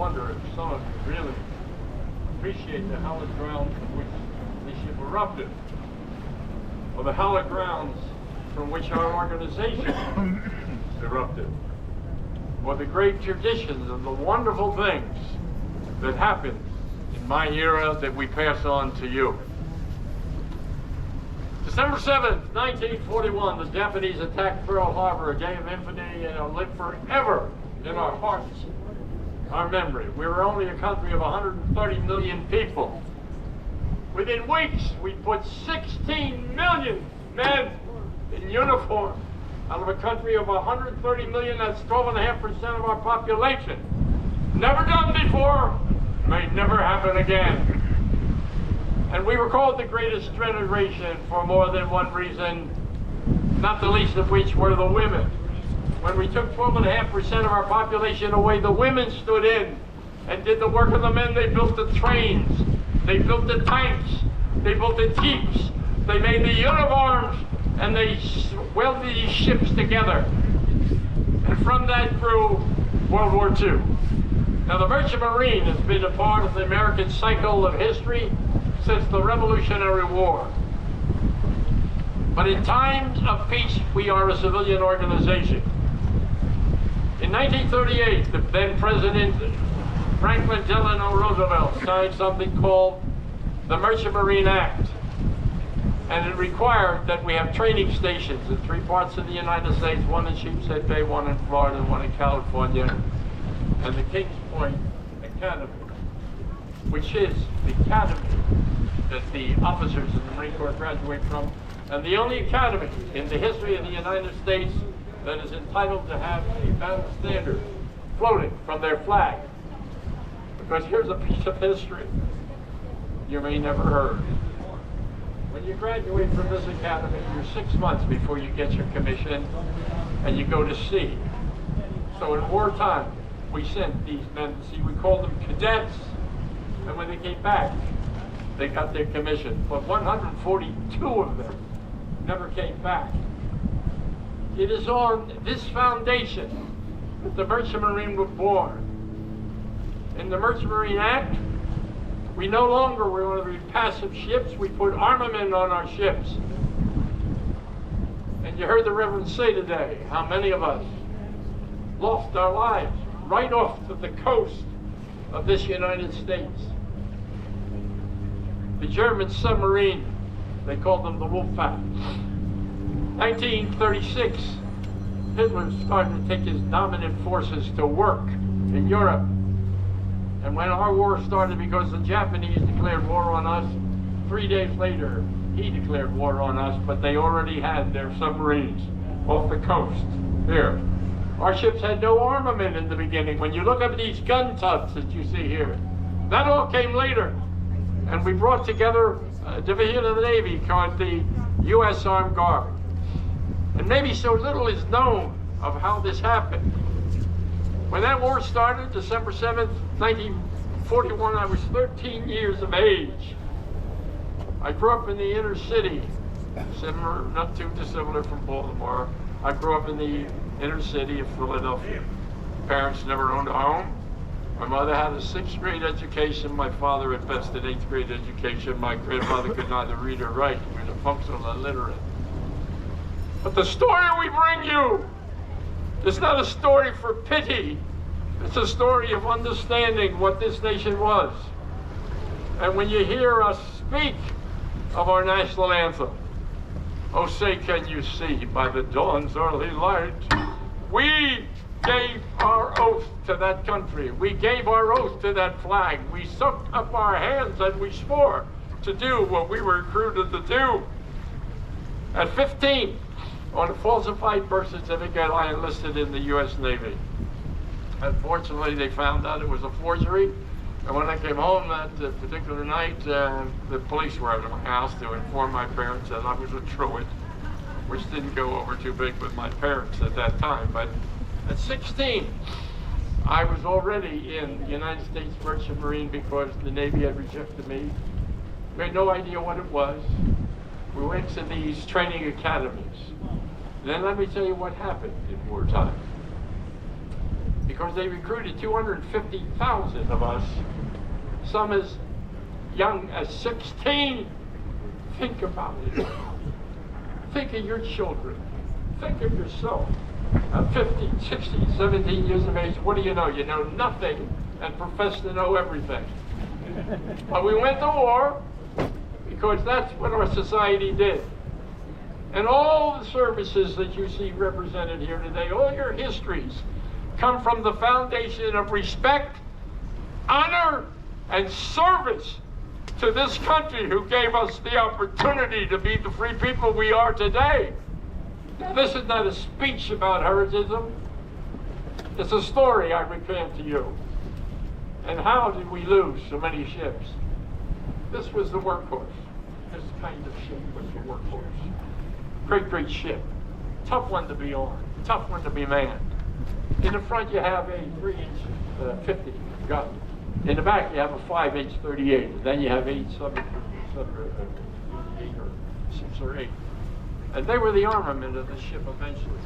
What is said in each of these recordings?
wonder if some of you really appreciate the hallowed ground from which the ship erupted, or the hallowed grounds from which our organization erupted, or the great traditions and the wonderful things that happened in my era that we pass on to you. December 7th, 1941, the Japanese attacked Pearl Harbor, a day of infamy, and it'll live forever in our hearts, our memory. We were only a country of 130 million people. Within weeks, we put 16 million men in uniform out of a country of 130 million, that's 12.5% of our population. Never done before, may never happen again. And we were called the greatest generation for more than one reason, not the least of which were the women. When we took 12.5% of our population away, the women stood in and did the work of the men. They built the trains, they built the tanks, they built the jeeps, they made the uniforms, and they welded these ships together. And from that grew World War II. Now the Merchant Marine has been a part of the American cycle of history since the Revolutionary War. But in times of peace, we are a civilian organization. In 1938, the then President Franklin Delano Roosevelt signed something called the Merchant Marine Act. And it required that we have training stations in 3 parts of the United States, one in Sheepshead Bay, one in Florida, and one in California, and the Kings Point Academy, which is the academy that the officers in the Marine Corps graduate from, and the only academy in the history of the United States that is entitled to have a battle standard floating from their flag. Because here's a piece of history you may never heard. When you graduate from this academy, you're 6 months before you get your commission, and you go to sea. So in wartime, we sent these men to sea. We called them cadets, and when they came back, they got their commission. But 142 of them never came back. It is on this foundation that the Merchant Marine was born. In the Merchant Marine Act, we no longer were one of the passive ships. We put armament on our ships. And you heard the Reverend say today how many of us lost our lives right off to the coast of this United States. The German submarine, they called them the Wolfpack. 1936, Hitler started to take his dominant forces to work in Europe. And when our war started, because the Japanese declared war on us, 3 days later, he declared war on us, but they already had their submarines off the coast here. Our ships had no armament in the beginning. When you look at these gun tubs that you see here, that all came later. And we brought together a division of the Navy called the U.S. Armed Guard. And maybe so little is known of how this happened. When that war started, December 7th, 1941, I was 13 years of age. I grew up in the inner city, similar, not too dissimilar from Baltimore. I grew up in the inner city of Philadelphia. Parents never owned a home. My mother had a 6th grade education. My father at best an 8th grade education. My grandfather could neither read or write. He was a functional illiterate. But the story we bring you is not a story for pity. It's a story of understanding what this nation was. And when you hear us speak of our national anthem, oh say can you see by the dawn's early light, we gave our oath to that country. We gave our oath to that flag. We sucked up our hands and we swore to do what we were recruited to do. At 15, on a falsified birth certificate, I enlisted in the U.S. Navy. Unfortunately, they found out it was a forgery. And when I came home that particular night, the police were at my house to inform my parents that I was a truant, which didn't go over too big with my parents at that time. But at 16, I was already in the United States Merchant Marine because the Navy had rejected me. We had no idea what it was. We went to these training academies. Then let me tell you what happened in wartime. because they recruited 250,000 of us, some as young as 16. Think about it. Think of your children. Think of yourself. At 15, 16, 17 years of age, what do you know? You know nothing and profess to know everything. But we went to war because that's what our society did. And all the services that you see represented here today, all your histories, come from the foundation of respect, honor, and service to this country who gave us the opportunity to be the free people we are today. Now, this is not a speech about heroism. It's a story I recant to you. And how did we lose so many ships? This was the workhorse. This kind of ship was the workhorse. Great, great ship. Tough one to be on. Tough one to be manned. In the front you have a 3-inch 50 gun. In the back you have a 5-inch 38. And then you have 8 or 6 or 8. And they were the armament of the ship eventually.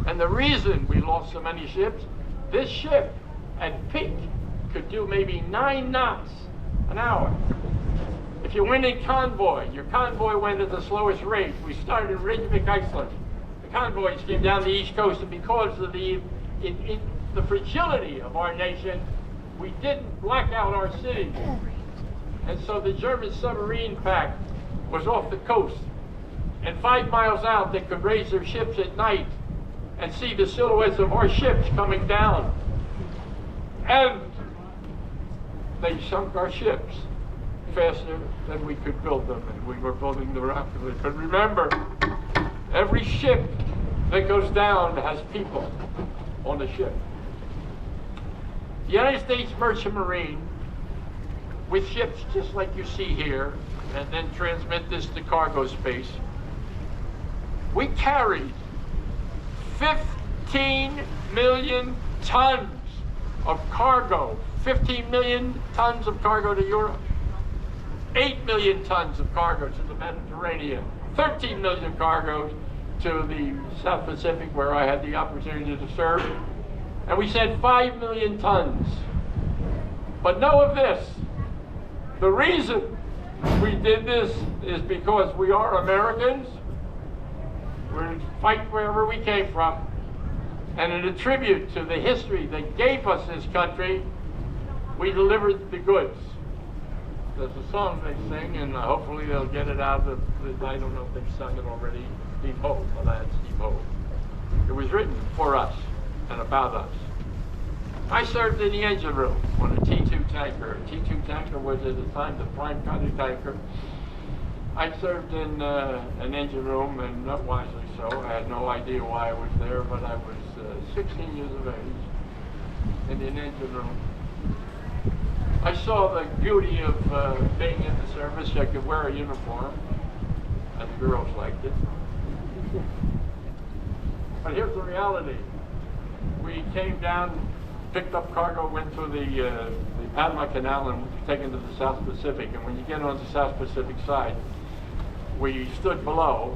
And the reason we lost so many ships, this ship at peak could do maybe 9 knots an hour. If you went in convoy, your convoy went at the slowest rate. We started in Reykjavik, Iceland. The convoys came down the East Coast, and because of the fragility of our nation, we didn't black out our cities. And so the German submarine pack was off the coast. And 5 miles out, they could raise their ships at night and see the silhouettes of our ships coming down. And they sunk our ships faster than we could build them, and we were building them rapidly. But remember, every ship that goes down has people on the ship. The United States Merchant Marine, with ships just like you see here, and then transmit this to cargo space, we carried 15 million tons of cargo, 15 million tons of cargo to Europe, 8 million tons of cargo to the Mediterranean, 13 million cargoes to the South Pacific where I had the opportunity to serve, and we sent 5 million tons. But know of this, the reason we did this is because we are Americans. We're to fight wherever we came from. And in a tribute to the history that gave us this country, we delivered the goods. There's a song they sing, and hopefully they'll get it out of the, I don't know if they've sung it already, Steve Ho, the lad Steve Ho. It was written for us and about us. I served in the engine room on a T2 tanker. A T2 tanker was at the time the prime kind of tanker. I served in an engine room, and not wisely so. I had no idea why I was there, but I was 16 years of age in an engine room. I saw the beauty of being in the service. I could wear a uniform, and the girls liked it. But here's the reality. We came down, picked up cargo, went through the Panama Canal and taken to the South Pacific. And when you get on the South Pacific side, we stood below,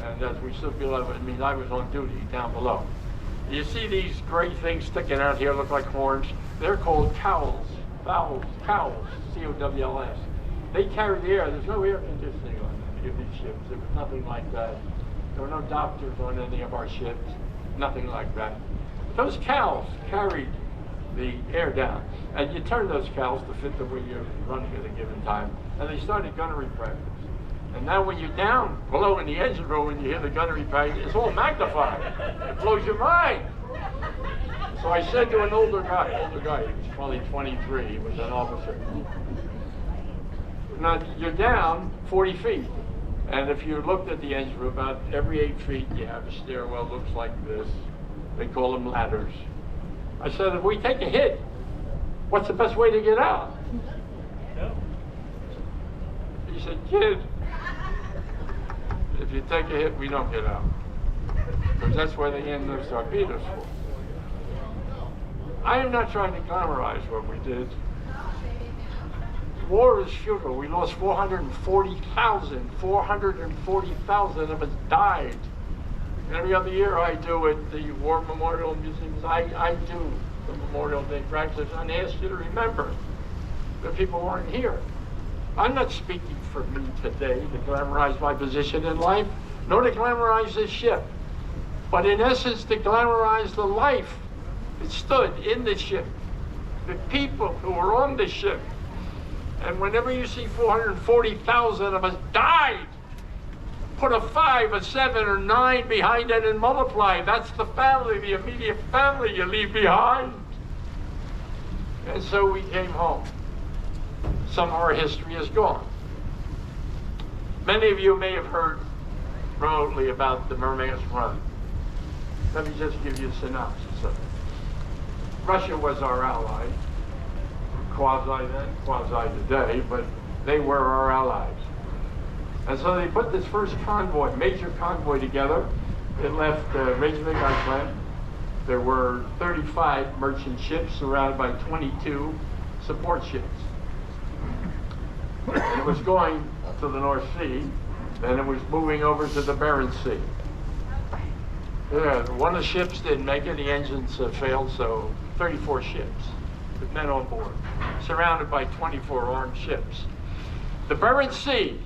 and as we stood below, it means I was on duty down below. You see these gray things sticking out here, look like horns. They're called cowls, cowls, C-O-W-L-S. They carry the air. There's no air conditioning on any of these ships. There was nothing like that. There were no doctors on any of our ships, nothing like that. Those cowls carried the air down, and you turn those cowls to fit the way you're running at a given time, and they started gunnery practice. And now when you're down below in the engine room and you hear the gunnery practice, it's all magnified. It blows your mind. So I said to an older guy, he was probably 23, he was an officer. Now you're down 40 feet, and if you looked at the engine room, about every 8 feet you have a stairwell, looks like this. They call them ladders. I said, if we take a hit, what's the best way to get out? He said, kid, if you take a hit, we don't get out. Because that's where they end those torpedoes for. I am not trying to glamorize what we did. War is futile. We lost 440,000 of us died Every other year I do at the War Memorial Museums, I do the Memorial Day practice and ask you to remember the people who aren't here. I'm not speaking for me today to glamorize my position in life, nor to glamorize this ship, but in essence to glamorize the life that stood in the ship, the people who were on the ship. And whenever you see 440,000 of us died, put a 5, a 7, or 9 behind it and multiply. That's the family, the immediate family you leave behind. And so we came home. Some of our history is gone. Many of you may have heard remotely about the Murmansk Run. Let me just give you a synopsis of it. Russia was our ally, quasi then, quasi today, but they were our allies. And so they put this first convoy, major convoy together. It left Reykjavik, Iceland. There were 35 merchant ships surrounded by 22 support ships. And it was going to the North Sea, then it was moving over to the Barents Sea. Yeah, one of the ships didn't make it, the engines failed, so 34 ships with men on board, surrounded by 24 armed ships. The Barents Sea,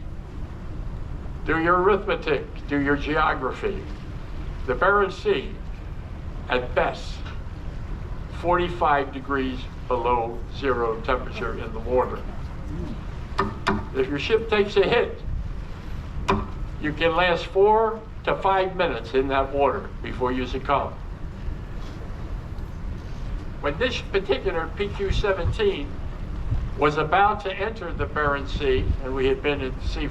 do your arithmetic, do your geography. The Barents Sea, at best, 45 degrees below zero temperature in the water. If your ship takes a hit, you can last 4 to 5 minutes in that water before you succumb. When this particular PQ-17 was about to enter the Barents Sea, and we had been at sea for